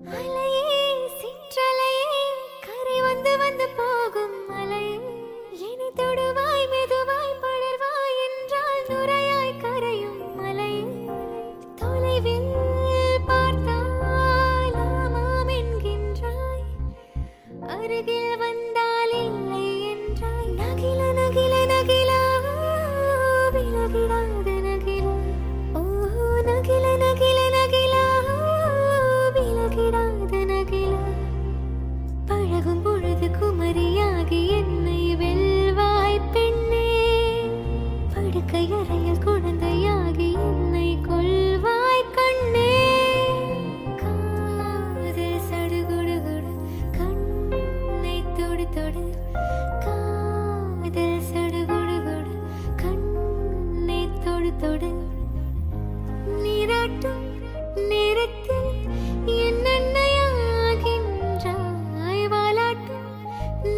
அலையே சிற்றலையே கரை வந்து வந்து போகும் மலையே இனி தொடுவாய் மெதுவாய் படர்வாய் என்றால் நுரையாய் கரையும் மலையே தொலைவில் பார்த்தால் ஆமாம் என்கின்றாய் அருகில் வந்தால் இல்லை என்றாய் நகில நகில நகிலா விலகிடாத நகிலா ஓஹோ நகில நகில நகிலா விலகிடாத நகிலா பழகும் பொழுது குமரியாகி என்னை வெல்வாய் பெண்ணே படுக்கை அறையில் குழந்தையாகி என்னை கொள்வாய் கண்ணே காதல் சடுகுடுகுடு கண்ணை தொடு தொடு காதல் சடுகுடுகுடு கண்ணை தொடு தொடு நீராட்டும் நேரத்தில் என்னென்னையாகின்றாய் வாலாட்டும்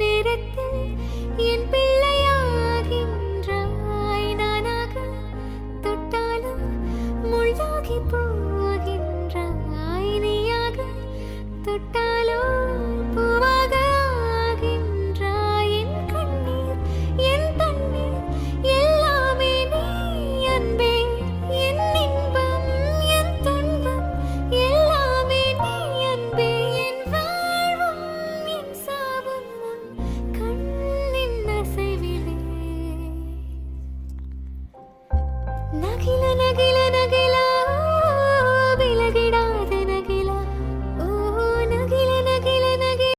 நேரத்தில் என் பிள்ளையாகின்றாய் நானாக தொட்டாலும் முள்ளாகி போ